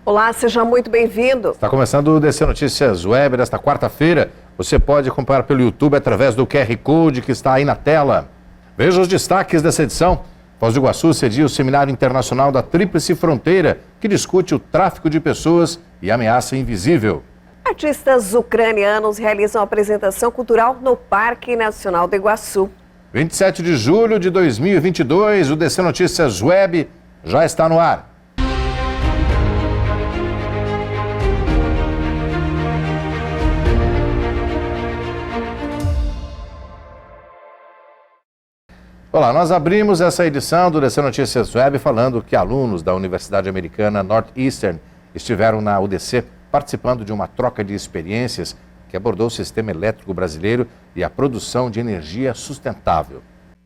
Olá, seja muito bem-vindo. Está começando o DC Notícias Web desta quarta-feira. Você pode acompanhar pelo YouTube através do QR Code que está aí na tela. Veja os destaques dessa edição. Foz do Iguaçu cedia o Seminário Internacional da Tríplice Fronteira, que discute o tráfico de pessoas e a ameaça invisível. Artistas ucranianos realizam apresentação cultural no Parque Nacional do Iguaçu. 27 de julho de 2022, o DC Notícias Web já está no ar. Olá, nós abrimos essa edição do DC Notícias Web falando que alunos da Universidade Americana Northeastern estiveram na UDC participando de uma troca de experiências que abordou o sistema elétrico brasileiro e a produção de energia sustentável.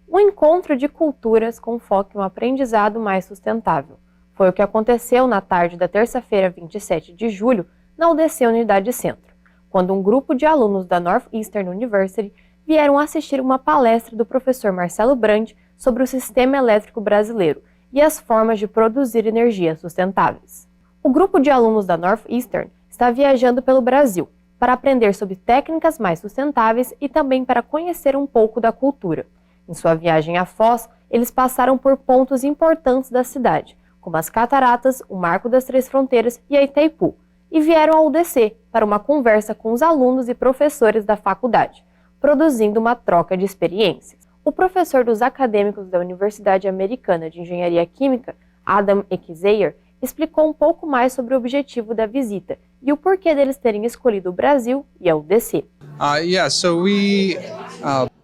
Um encontro de culturas com foco em um aprendizado mais sustentável. Foi o que aconteceu na tarde da terça-feira, 27 de julho, na UDC Unidade Centro, quando um grupo de alunos da Northeastern University vieram assistir uma palestra do professor Marcelo Brandi sobre o sistema elétrico brasileiro e as formas de produzir energia sustentáveis. O grupo de alunos da Northeastern está viajando pelo Brasil para aprender sobre técnicas mais sustentáveis e também para conhecer um pouco da cultura. Em sua viagem a Foz, eles passaram por pontos importantes da cidade, como as Cataratas, o Marco das Três Fronteiras e a Itaipu, e vieram ao UDC para uma conversa com os alunos e professores da faculdade, produzindo uma troca de experiências. O professor dos acadêmicos da Universidade Americana de Engenharia Química, Adam Ekizeyer, explicou um pouco mais sobre o objetivo da visita e o porquê deles terem escolhido o Brasil e a UDC.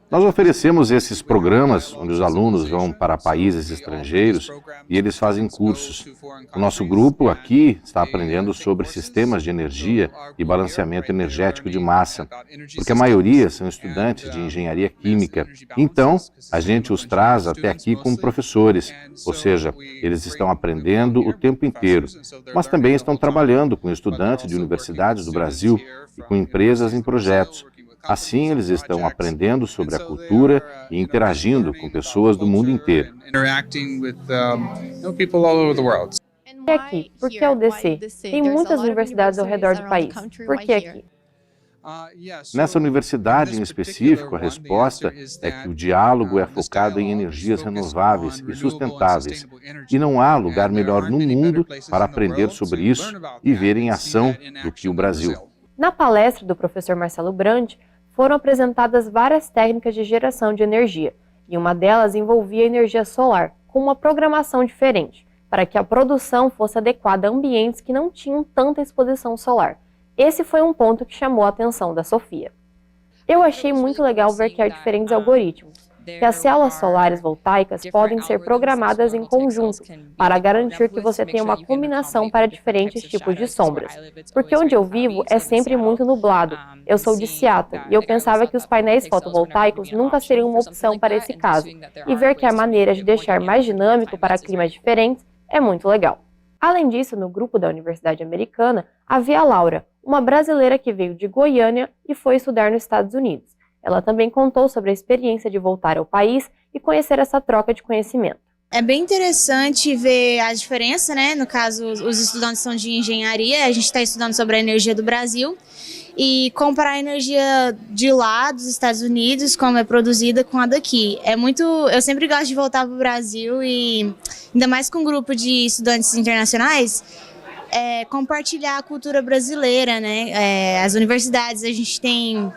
Nós oferecemos esses programas onde os alunos vão para países estrangeiros e eles fazem cursos. O nosso grupo aqui está aprendendo sobre sistemas de energia e balanceamento energético de massa, porque a maioria são estudantes de engenharia química. Então, a gente os traz até aqui como professores, ou seja, eles estão aprendendo o tempo inteiro, mas também estão trabalhando com estudantes de universidades do Brasil e com empresas em projetos. Assim, eles estão aprendendo sobre a cultura e interagindo com pessoas do mundo inteiro. E aqui, por que a UDC? Tem muitas universidades ao redor do país. Por que aqui? Nessa universidade em específico, a resposta é que o diálogo é focado em energias renováveis e sustentáveis. E não há lugar melhor no mundo para aprender sobre isso e ver em ação do que o Brasil. Na palestra do professor Marcelo Brandi, foram apresentadas várias técnicas de geração de energia, e uma delas envolvia energia solar, com uma programação diferente, para que a produção fosse adequada a ambientes que não tinham tanta exposição solar. Esse foi um ponto que chamou a atenção da Sofia. Eu achei muito legal ver que há diferentes algoritmos, que as células solares voltaicas podem ser programadas em conjunto para garantir que você tenha uma combinação para diferentes tipos de sombras. Porque onde eu vivo é sempre muito nublado. Eu sou de Seattle e eu pensava que os painéis fotovoltaicos nunca seriam uma opção para esse caso. E ver que há maneiras de deixar mais dinâmico para climas diferentes é muito legal. Além disso, no grupo da Universidade Americana, havia a Laura, uma brasileira que veio de Goiânia e foi estudar nos Estados Unidos. Ela também contou sobre a experiência de voltar ao país e conhecer essa troca de conhecimento. É bem interessante ver a diferença, né? No caso, os estudantes são de engenharia, a gente está estudando sobre a energia do Brasil e comparar a energia de lá, dos Estados Unidos, como é produzida com a daqui. Eu sempre gosto de voltar para o Brasil e ainda mais com um grupo de estudantes internacionais, compartilhar a cultura brasileira, né? As universidades, a gente tem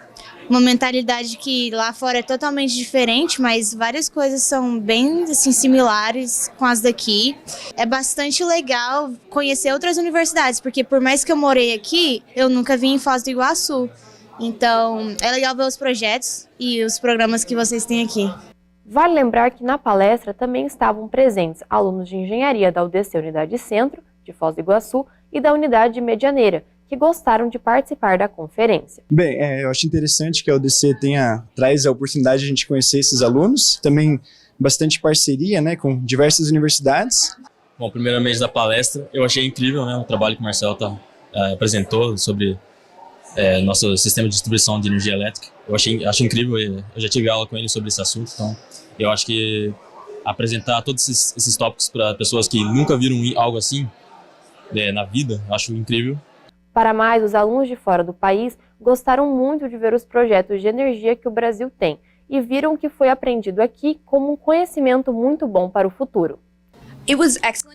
uma mentalidade que lá fora é totalmente diferente, mas várias coisas são bem assim, similares com as daqui. É bastante legal conhecer outras universidades, porque por mais que eu morei aqui, eu nunca vim em Foz do Iguaçu. Então, é legal ver os projetos e os programas que vocês têm aqui. Vale lembrar que na palestra também estavam presentes alunos de engenharia da UDC Unidade Centro, de Foz do Iguaçu, e da Unidade de Medianeira, que gostaram de participar da conferência. Bem, eu acho interessante que a UDC traz a oportunidade de a gente conhecer esses alunos, também bastante parceria, né, com diversas universidades. Bom, primeiramente da palestra, eu achei incrível, né, o trabalho que o Marcelo apresentou sobre nosso sistema de distribuição de energia elétrica. Acho incrível, eu já tive aula com ele sobre esse assunto, então eu acho que apresentar todos esses tópicos para pessoas que nunca viram algo assim na vida, eu acho incrível. Para mais, os alunos de fora do país gostaram muito de ver os projetos de energia que o Brasil tem e viram o que foi aprendido aqui como um conhecimento muito bom para o futuro.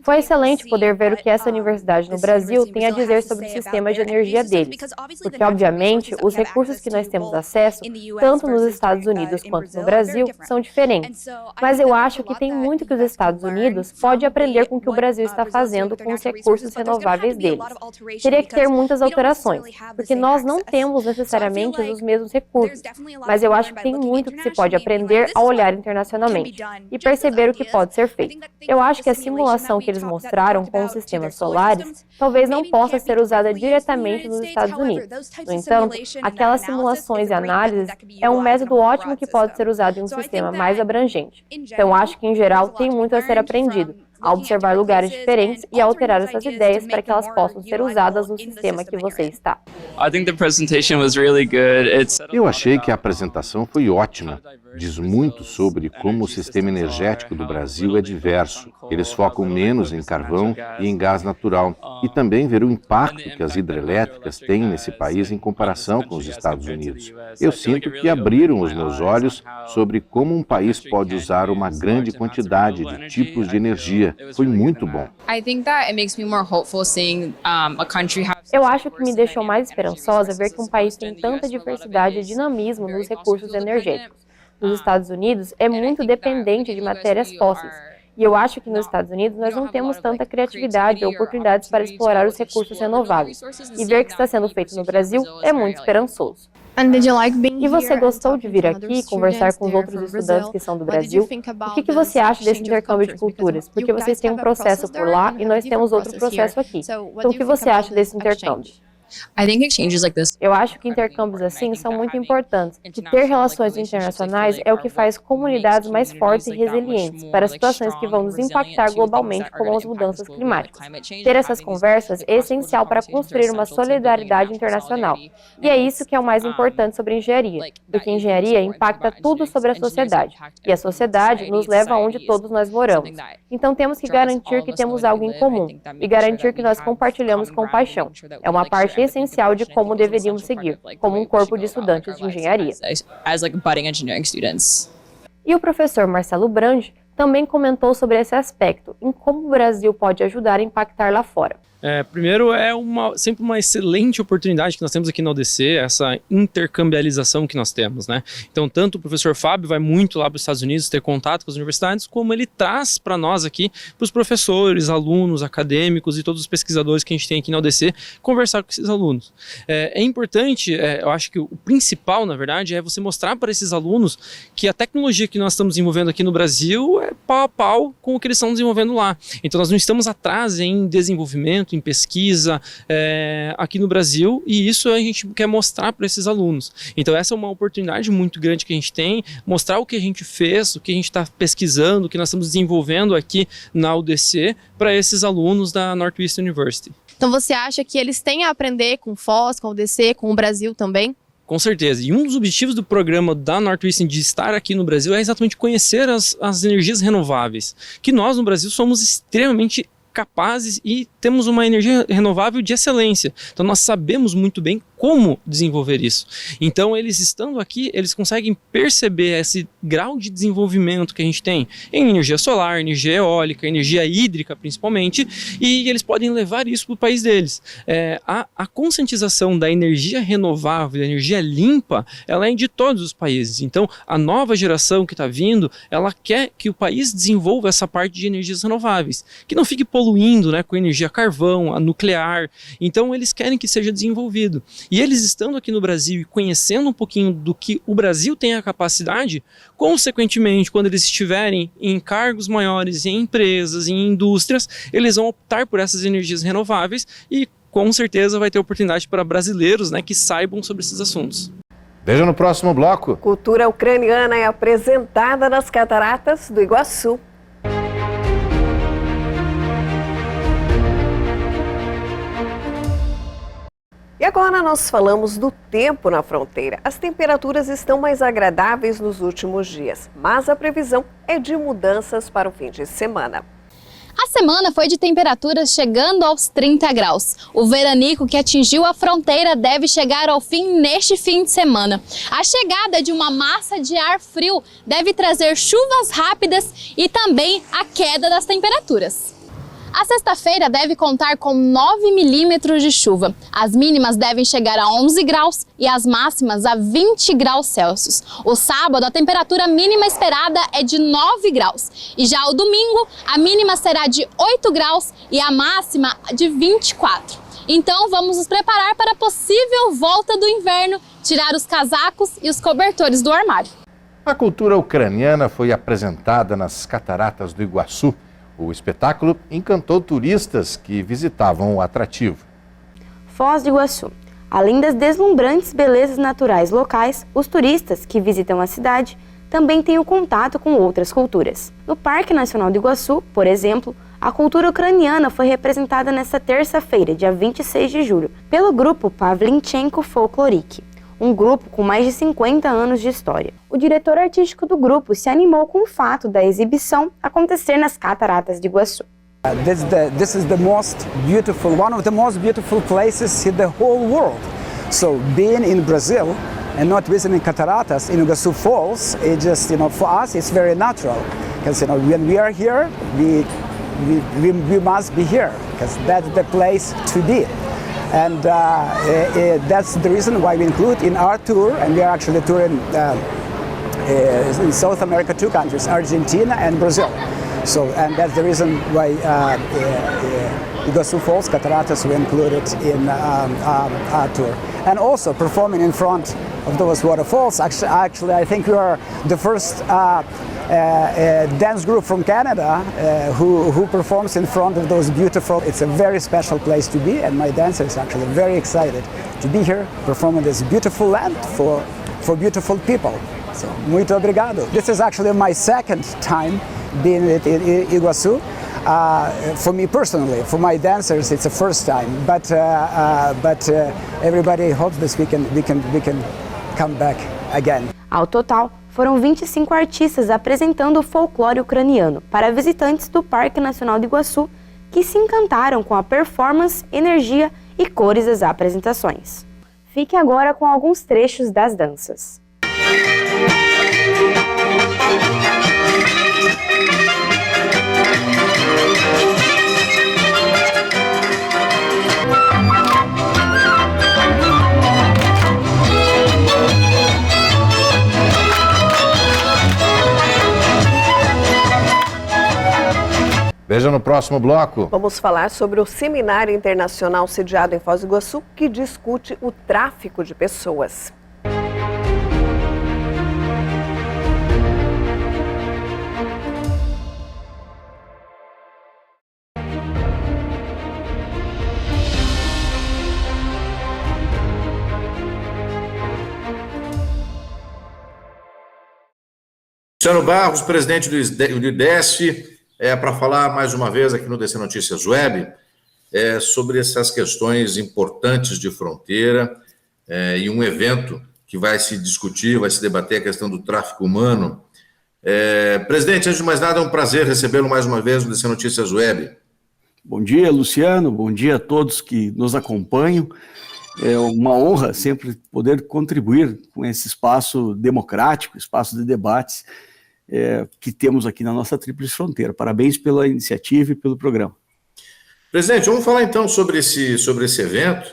Foi excelente poder ver o que essa universidade no Brasil tem a dizer sobre o sistema de energia deles, porque, obviamente, os recursos que nós temos acesso, tanto nos Estados Unidos quanto no Brasil, são diferentes. Mas eu acho que tem muito que os Estados Unidos podem aprender com o que o Brasil está fazendo com os recursos renováveis deles. Teria que ter muitas alterações, porque nós não temos necessariamente os mesmos recursos, mas eu acho que tem muito que se pode aprender ao olhar internacionalmente e perceber o que pode ser feito. Eu acho que a simulação que eles mostraram com os sistemas solares talvez não possa ser usada diretamente nos Estados Unidos. No entanto, aquelas simulações e análises é um método ótimo que pode ser usado em um sistema mais abrangente. Então, acho que, em geral, tem muito a ser aprendido, a observar lugares diferentes e a alterar essas ideias para que elas possam ser usadas no sistema que você está. Eu achei que a apresentação foi ótima. Diz muito sobre como o sistema energético do Brasil é diverso. Eles focam menos em carvão e em gás natural. E também ver o impacto que as hidrelétricas têm nesse país em comparação com os Estados Unidos. Eu sinto que abriram os meus olhos sobre como um país pode usar uma grande quantidade de tipos de energia. Foi muito bom. Eu acho que me deixou mais esperançosa ver que um país tem tanta diversidade e dinamismo nos recursos energéticos. Nos Estados Unidos é muito dependente de matérias fósseis. E eu acho que nos Estados Unidos nós não temos tanta criatividade ou oportunidades para explorar os recursos renováveis. E ver que está sendo feito no Brasil é muito esperançoso. E você gostou de vir aqui e conversar com os outros estudantes que são do Brasil? O que você acha desse intercâmbio de culturas? Porque vocês têm um processo por lá e nós temos outro processo aqui. Então, o que você acha desse intercâmbio? Eu acho que intercâmbios assim são muito importantes, e ter relações internacionais é o que faz comunidades mais fortes e resilientes para situações que vão nos impactar globalmente, como as mudanças climáticas. Ter essas conversas é essencial para construir uma solidariedade internacional. E é isso que é o mais importante sobre engenharia, porque engenharia impacta tudo sobre a sociedade, e a sociedade nos leva aonde todos nós moramos. Então temos que garantir que temos algo em comum, e garantir que nós compartilhamos compaixão. É uma parte essencial de como deveríamos seguir, como um corpo de estudantes de engenharia. E o professor Marcelo Brandi também comentou sobre esse aspecto, em como o Brasil pode ajudar a impactar lá fora. Primeiro, sempre uma excelente oportunidade que nós temos aqui na UDC, essa intercambialização que nós temos, né? Então, tanto o professor Fábio vai muito lá para os Estados Unidos ter contato com as universidades, como ele traz para nós aqui, para os professores, alunos, acadêmicos e todos os pesquisadores que a gente tem aqui na UDC, conversar com esses alunos. É importante, eu acho que o principal, na verdade, é você mostrar para esses alunos que a tecnologia que nós estamos desenvolvendo aqui no Brasil é pau a pau com o que eles estão desenvolvendo lá. Então, nós não estamos atrás em desenvolvimento, em pesquisa aqui no Brasil, e isso a gente quer mostrar para esses alunos. Então essa é uma oportunidade muito grande que a gente tem, mostrar o que a gente fez, o que a gente está pesquisando, o que nós estamos desenvolvendo aqui na UDC para esses alunos da Northwestern University. Então você acha que eles têm a aprender com FOSS, com a UDC, com o Brasil também? Com certeza. E um dos objetivos do programa da Northwestern de estar aqui no Brasil é exatamente conhecer as energias renováveis, que nós no Brasil somos extremamente capazes e temos uma energia renovável de excelência. Então nós sabemos muito bem como desenvolver isso. Então eles estando aqui, eles conseguem perceber esse grau de desenvolvimento que a gente tem em energia solar, energia eólica, energia hídrica principalmente, e eles podem levar isso para o país deles. A conscientização da energia renovável, da energia limpa, ela é de todos os países. Então a nova geração que está vindo, ela quer que o país desenvolva essa parte de energias renováveis, que não fique poluindo, né, com energia carvão, a nuclear. Então eles querem que seja desenvolvido. E eles estando aqui no Brasil e conhecendo um pouquinho do que o Brasil tem a capacidade, consequentemente, quando eles estiverem em cargos maiores, em empresas, em indústrias, eles vão optar por essas energias renováveis e com certeza vai ter oportunidade para brasileiros, né, que saibam sobre esses assuntos. Veja no próximo bloco. Cultura ucraniana é apresentada nas Cataratas do Iguaçu. E agora nós falamos do tempo na fronteira. As temperaturas estão mais agradáveis nos últimos dias, mas a previsão é de mudanças para o fim de semana. A semana foi de temperaturas chegando aos 30 graus. O veranico que atingiu a fronteira deve chegar ao fim neste fim de semana. A chegada de uma massa de ar frio deve trazer chuvas rápidas e também a queda das temperaturas. A sexta-feira deve contar com 9 milímetros de chuva. As mínimas devem chegar a 11 graus e as máximas a 20 graus Celsius. O sábado, a temperatura mínima esperada é de 9 graus. E já o domingo, a mínima será de 8 graus e a máxima de 24. Então vamos nos preparar para a possível volta do inverno, tirar os casacos e os cobertores do armário. A cultura ucraniana foi apresentada nas Cataratas do Iguaçu. O espetáculo encantou turistas que visitavam o atrativo. Foz do Iguaçu. Além das deslumbrantes belezas naturais locais, os turistas que visitam a cidade também têm o contato com outras culturas. No Parque Nacional do Iguaçu, por exemplo, a cultura ucraniana foi representada nesta terça-feira, dia 26 de julho, pelo grupo Pavlinchenko Folkloric, um grupo com mais de 50 anos de história. O diretor artístico do grupo se animou com o fato da exibição acontecer nas Cataratas de Iguaçu. This is the most beautiful, one of the most beautiful places in the whole world. So being in Brazil and not visiting Cataratas in Iguaçu Falls, it just, for us it's very natural. Because when we are here, we must be here because that's the place to be. And that's the reason why we include in our tour, and we are actually touring in South America, 2 countries, Argentina and Brazil. So, and that's the reason why Iguaçu Falls, Cataratas, we included in our tour. And also performing in front of those waterfalls. Actually, I think we are the first dance group from Canada who performs in front of those beautiful. It's a very special place to be, and my dancers are actually very excited to be here performing this beautiful land for beautiful people. So, muito obrigado. This is actually my second time being in Iguaçu. For me personally, for my dancers, it's the first time. But everybody hopes that we can come back again. Ao total, foram 25 artistas apresentando o folclore ucraniano para visitantes do Parque Nacional do Iguaçu, que se encantaram com a performance, energia e cores das apresentações. Fique agora com alguns trechos das danças. Veja no próximo bloco. Vamos falar sobre o Seminário Internacional sediado em Foz do Iguaçu, que discute o tráfico de pessoas. Luciano Barros, presidente do IDESF, para falar mais uma vez aqui no DC Notícias Web sobre essas questões importantes de fronteira e um evento que vai se discutir, vai se debater a questão do tráfico humano. Presidente, antes de mais nada, é um prazer recebê-lo mais uma vez no DC Notícias Web. Bom dia, Luciano, bom dia a todos que nos acompanham. É uma honra sempre poder contribuir com esse espaço democrático, espaço de debates que temos aqui na nossa Tríplice Fronteira. Parabéns pela iniciativa e pelo programa. Presidente, vamos falar então sobre esse evento,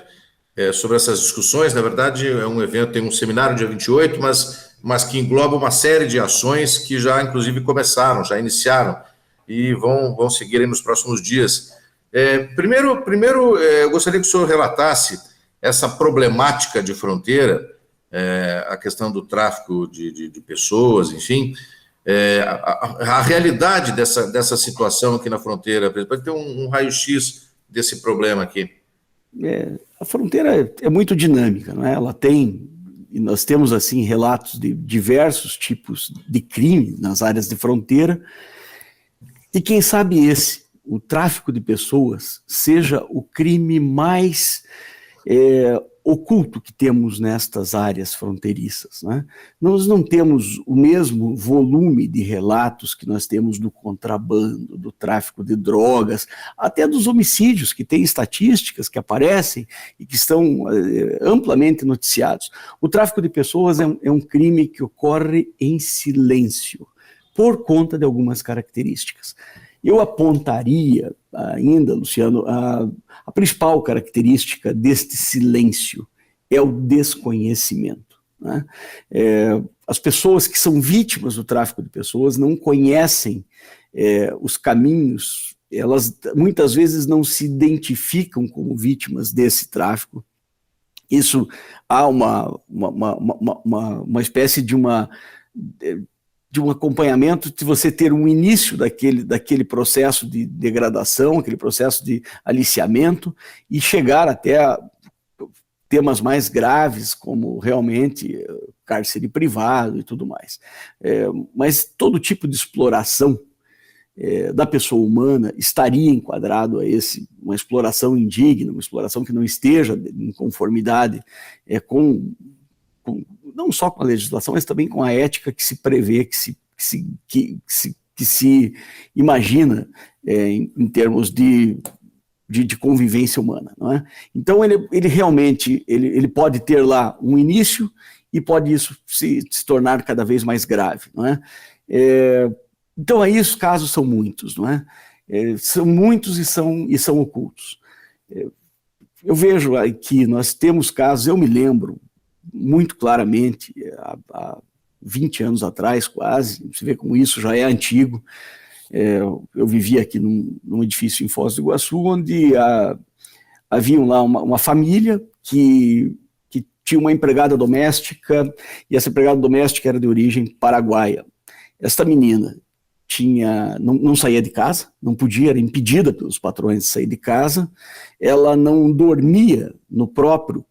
sobre essas discussões. Na verdade, é um evento, tem um seminário dia 28, mas que engloba uma série de ações que já, inclusive, começaram, já iniciaram e vão seguir aí nos próximos dias. Primeiro, eu gostaria que o senhor relatasse essa problemática de fronteira, a questão do tráfico de pessoas, enfim, a realidade dessa situação aqui na fronteira. Pode ter um raio-x desse problema aqui. A fronteira é muito dinâmica, não é? Ela tem, e nós temos assim relatos de diversos tipos de crime nas áreas de fronteira, e quem sabe o tráfico de pessoas, seja o crime mais oculto que temos nestas áreas fronteiriças, né? Nós não temos o mesmo volume de relatos que nós temos do contrabando, do tráfico de drogas, até dos homicídios, que tem estatísticas que aparecem e que estão amplamente noticiados. O tráfico de pessoas é um crime que ocorre em silêncio, por conta de algumas características. Eu apontaria ainda, Luciano, a principal característica deste silêncio é o desconhecimento, né? As pessoas que são vítimas do tráfico de pessoas não conhecem os caminhos, elas muitas vezes não se identificam como vítimas desse tráfico. Isso há uma espécie de um acompanhamento, de você ter um início daquele processo de degradação, aquele processo de aliciamento, e chegar até a temas mais graves, como realmente cárcere privado e tudo mais. Mas todo tipo de exploração da pessoa humana estaria enquadrado a uma exploração indigna, uma exploração que não esteja em conformidade não só com a legislação, mas também com a ética que se prevê, que se imagina em termos de convivência humana, não é? Então ele realmente ele pode ter lá um início e pode isso se tornar cada vez mais grave, não é? Então aí os casos são muitos, não é? São muitos e são ocultos. Eu vejo aqui, nós temos casos, eu me lembro muito claramente, há 20 anos atrás quase, você vê como isso já é antigo. Eu vivia aqui num edifício em Foz do Iguaçu, onde havia lá uma família que tinha uma empregada doméstica, e essa empregada doméstica era de origem paraguaia. Esta menina não saía de casa, não podia, era impedida pelos patrões de sair de casa, ela não dormia no próprio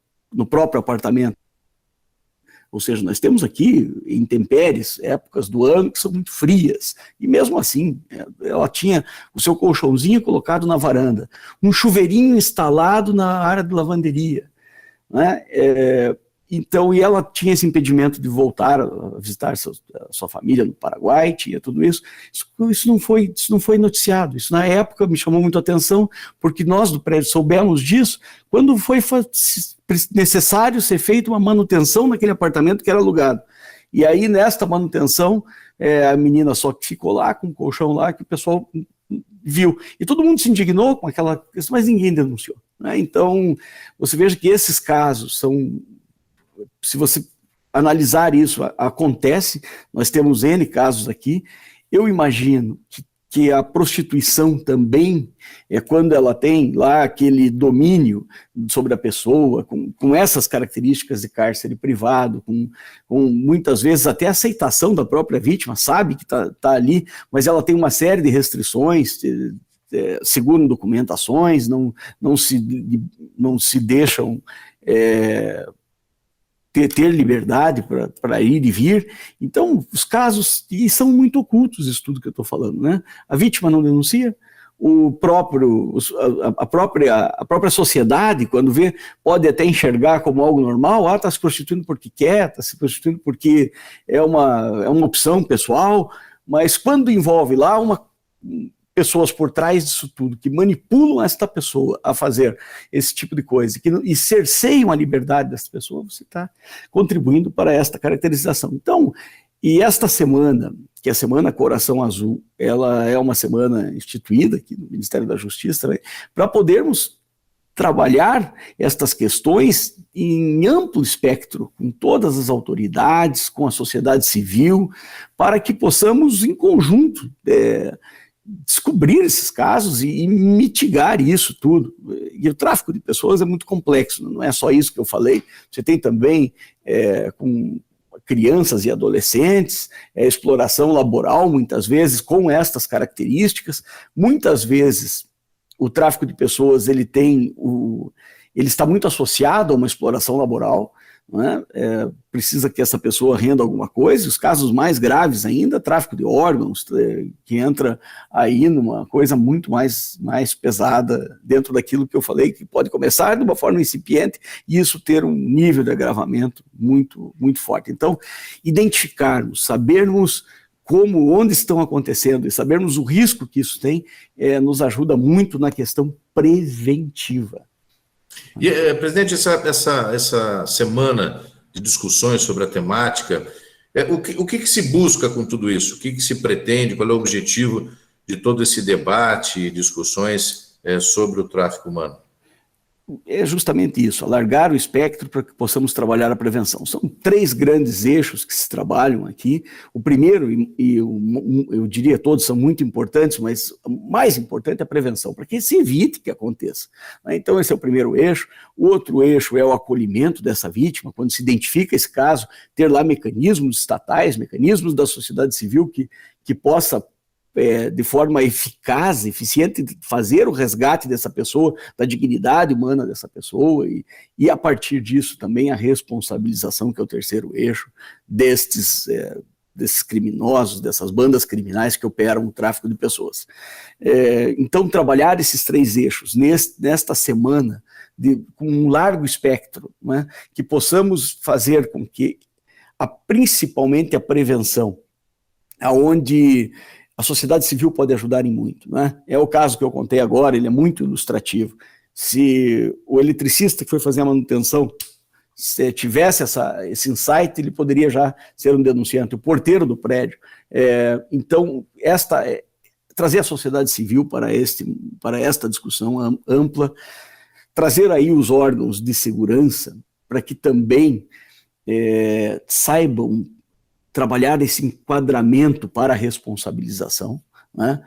apartamento. Ou seja, nós temos aqui intempéries, épocas do ano que são muito frias, e mesmo assim, ela tinha o seu colchãozinho colocado na varanda, um chuveirinho instalado na área de lavanderia, né? Então, e ela tinha esse impedimento de voltar a visitar a sua família no Paraguai, tinha tudo isso. Isso não foi noticiado. Isso na época me chamou muito a atenção, porque nós do prédio soubemos disso quando foi necessário ser feita uma manutenção naquele apartamento que era alugado. E aí, nesta manutenção, a menina só que ficou lá, com o colchão lá, que o pessoal viu. E todo mundo se indignou com aquela questão, mas ninguém denunciou, né? Então, você veja que esses casos são... Se você analisar isso, acontece, nós temos N casos aqui. Eu imagino que a prostituição também quando ela tem lá aquele domínio sobre a pessoa, com essas características de cárcere privado, com muitas vezes até a aceitação da própria vítima, sabe que está ali, mas ela tem uma série de restrições, segundo documentações, não se deixam... ter liberdade para ir e vir. Então, os casos, e são muito ocultos isso tudo que eu estou falando, né? A vítima não denuncia, a própria sociedade, quando vê, pode até enxergar como algo normal, está se prostituindo porque quer, está se prostituindo porque é uma opção pessoal, mas quando envolve lá pessoas por trás disso tudo, que manipulam esta pessoa a fazer esse tipo de coisa, e cerceiam a liberdade dessa pessoa, você está contribuindo para esta caracterização. Então, e esta semana, que é a Semana Coração Azul, ela é uma semana instituída aqui no Ministério da Justiça, né, para podermos trabalhar estas questões em amplo espectro, com todas as autoridades, com a sociedade civil, para que possamos, em conjunto, descobrir esses casos e mitigar isso tudo. E o tráfico de pessoas é muito complexo, não é só isso que eu falei, você tem também com crianças e adolescentes, exploração laboral muitas vezes com estas características. Muitas vezes o tráfico de pessoas ele está muito associado a uma exploração laboral. não é? Precisa que essa pessoa renda alguma coisa. Os casos mais graves ainda, tráfico de órgãos, que entra aí numa coisa muito mais pesada dentro daquilo que eu falei, que pode começar de uma forma incipiente e isso ter um nível de agravamento muito, muito forte. Então, identificarmos, sabermos onde estão acontecendo e sabermos o risco que isso tem, nos ajuda muito na questão preventiva. E, presidente, essa semana de discussões sobre a temática, o que se busca com tudo isso? O que se pretende? Qual é o objetivo de todo esse debate e discussões sobre o tráfico humano? É justamente isso, alargar o espectro para que possamos trabalhar a prevenção. São 3 grandes eixos que se trabalham aqui. O primeiro, eu diria todos são muito importantes, mas o mais importante é a prevenção, para que se evite que aconteça. Então esse é o primeiro eixo. O outro eixo é o acolhimento dessa vítima, quando se identifica esse caso, ter lá mecanismos estatais, mecanismos da sociedade civil que possa de forma eficaz, eficiente, fazer o resgate dessa pessoa, da dignidade humana dessa pessoa e a partir disso também a responsabilização, que é o terceiro eixo, desses criminosos, dessas bandas criminais que operam o tráfico de pessoas. Então, trabalhar esses 3 eixos nesta semana, com um largo espectro, né, que possamos fazer com que, principalmente a prevenção, aonde a sociedade civil pode ajudar em muito, né? É o caso que eu contei agora, ele é muito ilustrativo. Se o eletricista que foi fazer a manutenção, se tivesse esse insight, ele poderia já ser um denunciante, o porteiro do prédio. Então, trazer a sociedade civil para esta discussão ampla, trazer aí os órgãos de segurança para que também saibam trabalhar esse enquadramento para a responsabilização, né?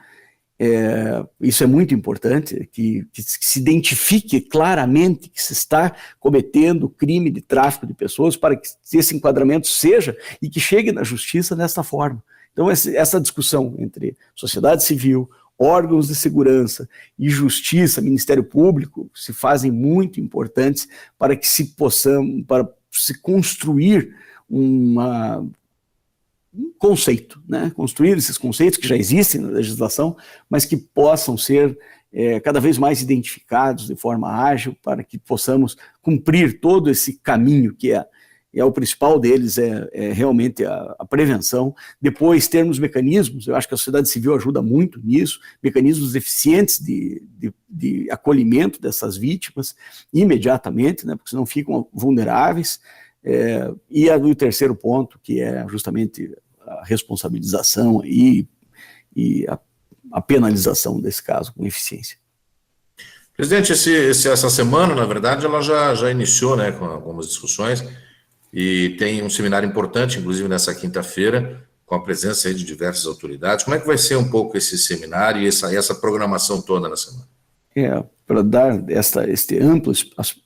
Isso é muito importante, que se identifique claramente que se está cometendo crime de tráfico de pessoas para que esse enquadramento seja e que chegue na justiça desta forma. Então essa discussão entre sociedade civil, órgãos de segurança e justiça, Ministério Público, se fazem muito importantes para que para se construir um conceito, né? Construir esses conceitos que já existem na legislação, mas que possam ser cada vez mais identificados de forma ágil para que possamos cumprir todo esse caminho que o principal deles realmente a prevenção. Depois termos mecanismos, eu acho que a sociedade civil ajuda muito nisso, mecanismos eficientes de acolhimento dessas vítimas imediatamente, né? Porque senão ficam vulneráveis. E o terceiro ponto, que é justamente a responsabilização e a penalização desse caso com eficiência. Presidente, essa semana, na verdade, ela já iniciou, né, com algumas discussões e tem um seminário importante, inclusive nessa quinta-feira, com a presença aí de diversas autoridades. Como é que vai ser um pouco esse seminário e essa programação toda na semana? Para dar este amplo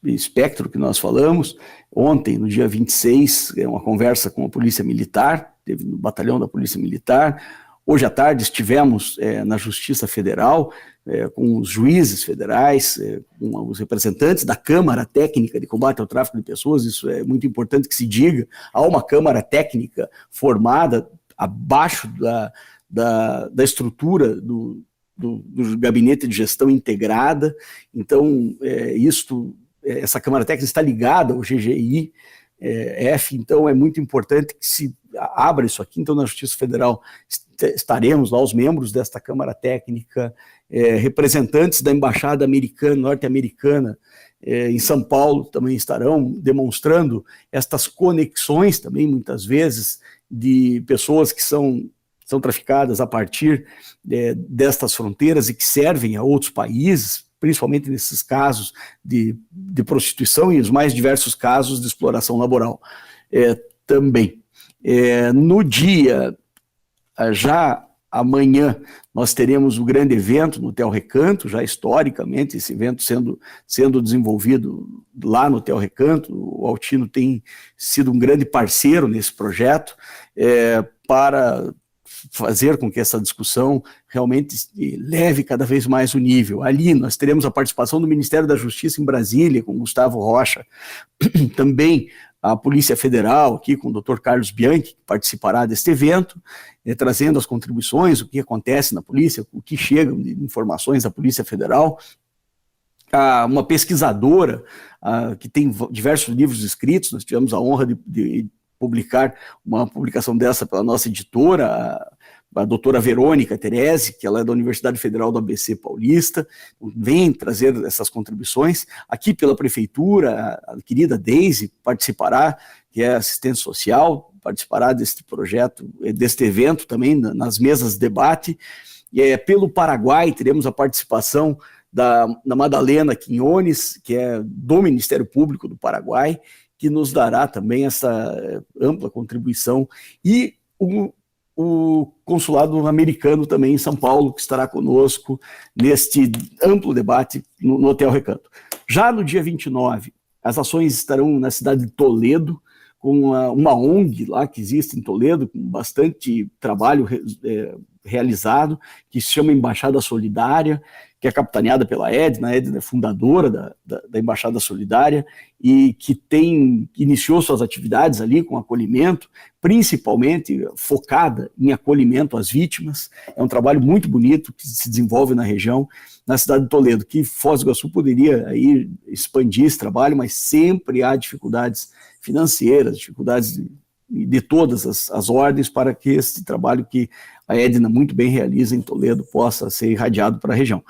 espectro que nós falamos, ontem, no dia 26, uma conversa com a Polícia Militar, teve no batalhão da Polícia Militar. Hoje à tarde estivemos na Justiça Federal, com os juízes federais, com os representantes da Câmara Técnica de Combate ao Tráfico de Pessoas. Isso é muito importante que se diga. Há uma Câmara Técnica formada abaixo da estrutura do Gabinete de Gestão Integrada. Então, essa Câmara Técnica está ligada ao GGI, então é muito importante que se abra isso aqui. Então, na Justiça Federal estaremos lá, os membros desta Câmara Técnica, representantes da Embaixada norte-americana em São Paulo também estarão demonstrando estas conexões também, muitas vezes, de pessoas que são traficadas a partir destas fronteiras e que servem a outros países, principalmente nesses casos de prostituição e os mais diversos casos de exploração laboral também. No dia, já amanhã, nós teremos o grande evento no Hotel Recanto, já historicamente, esse evento sendo desenvolvido lá no Hotel Recanto. O Altino tem sido um grande parceiro nesse projeto para fazer com que essa discussão realmente leve cada vez mais o nível. Ali nós teremos a participação do Ministério da Justiça em Brasília, com Gustavo Rocha, também a Polícia Federal, aqui com o Dr. Carlos Bianchi, que participará deste evento, trazendo as contribuições, o que acontece na polícia, o que chega de informações da Polícia Federal. Uma pesquisadora que tem diversos livros escritos, nós tivemos a honra de publicar uma publicação dessa pela nossa editora, a doutora Verônica Teresi, que ela é da Universidade Federal do ABC Paulista, vem trazer essas contribuições. Aqui pela Prefeitura, a querida Deise participará, que é assistente social, participará deste projeto, deste evento também, nas mesas de debate. E pelo Paraguai, teremos a participação da Madalena Quinones, que é do Ministério Público do Paraguai, que nos dará também essa ampla contribuição, e o consulado americano também em São Paulo, que estará conosco neste amplo debate no Hotel Recanto. Já no dia 29, as ações estarão na cidade de Toledo, com uma ONG lá que existe em Toledo, com bastante trabalho realizado, que se chama Embaixada Solidária, que é capitaneada pela Edna. A Edna é fundadora da Embaixada Solidária e que iniciou suas atividades ali com acolhimento, principalmente focada em acolhimento às vítimas. É um trabalho muito bonito que se desenvolve na região, na cidade de Toledo, que Foz do Iguaçu poderia aí expandir esse trabalho, mas sempre há dificuldades financeiras, dificuldades de todas as ordens para que esse trabalho que a Edna muito bem realiza em Toledo possa ser irradiado para a região.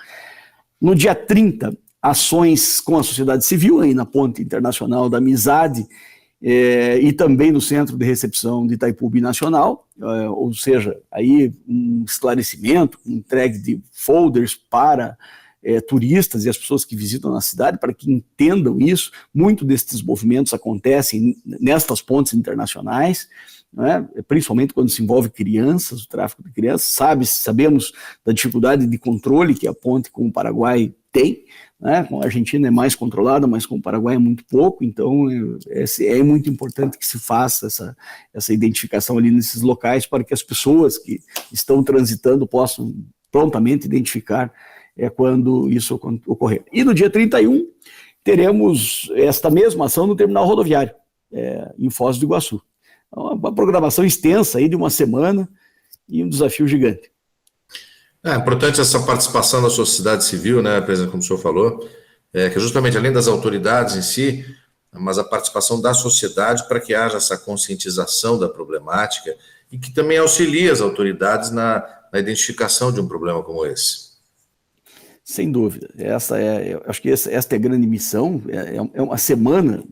No dia 30, ações com a sociedade civil, aí na Ponte Internacional da Amizade, e também no Centro de Recepção de Itaipu Binacional, ou seja, aí um esclarecimento, entregue de folders para turistas e as pessoas que visitam na cidade, para que entendam isso. Muito desses movimentos acontecem nestas pontes internacionais, né? Principalmente quando se envolve crianças, o tráfico de crianças. Sabemos da dificuldade de controle que a ponte com o Paraguai tem, né? Com a Argentina é mais controlada, mas com o Paraguai é muito pouco, então é muito importante que se faça essa identificação ali nesses locais, para que as pessoas que estão transitando possam prontamente identificar quando isso ocorrer. E no dia 31, teremos esta mesma ação no terminal rodoviário, em Foz do Iguaçu. Uma programação extensa aí de uma semana e um desafio gigante. É importante essa participação da sociedade civil, né, presidente, como o senhor falou, que justamente além das autoridades em si, mas a participação da sociedade para que haja essa conscientização da problemática e que também auxilie as autoridades na identificação de um problema como esse. Sem dúvida. Acho que esta é a grande missão. É uma semana,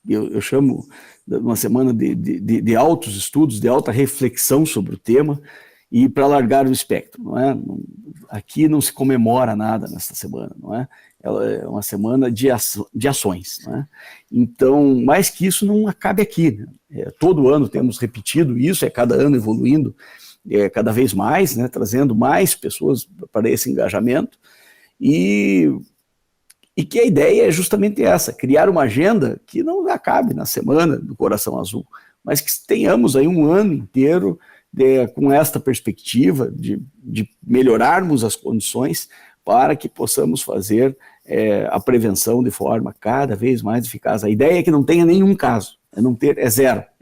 eu chamo de uma semana de altos estudos, de alta reflexão sobre o tema, e para alargar o espectro, não é? Aqui não se comemora nada nesta semana, não é? Ela é uma semana de ações, não é? Então, mais que isso não acabe aqui, né? Todo ano temos repetido isso, cada ano evoluindo cada vez mais, né? Trazendo mais pessoas para esse engajamento, e que a ideia é justamente essa, criar uma agenda que não acabe na semana do Coração Azul, mas que tenhamos aí um ano inteiro com esta perspectiva de melhorarmos as condições para que possamos fazer a prevenção de forma cada vez mais eficaz. A ideia é que não tenha nenhum caso, é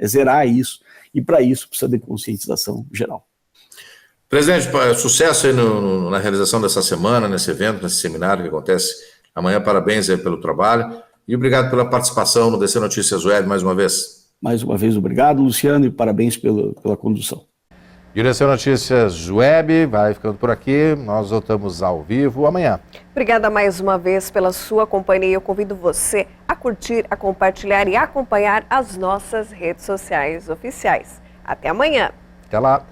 zerar isso, e para isso precisa de conscientização geral. Presidente, sucesso aí na realização dessa semana, nesse evento, nesse seminário que acontece amanhã. Parabéns aí pelo trabalho e obrigado pela participação no DC Notícias Web mais uma vez. Mais uma vez, obrigado, Luciano, e parabéns pela condução. E o DC Notícias Web vai ficando por aqui. Nós voltamos ao vivo amanhã. Obrigada mais uma vez pela sua companhia. Eu convido você a curtir, a compartilhar e a acompanhar as nossas redes sociais oficiais. Até amanhã. Até lá.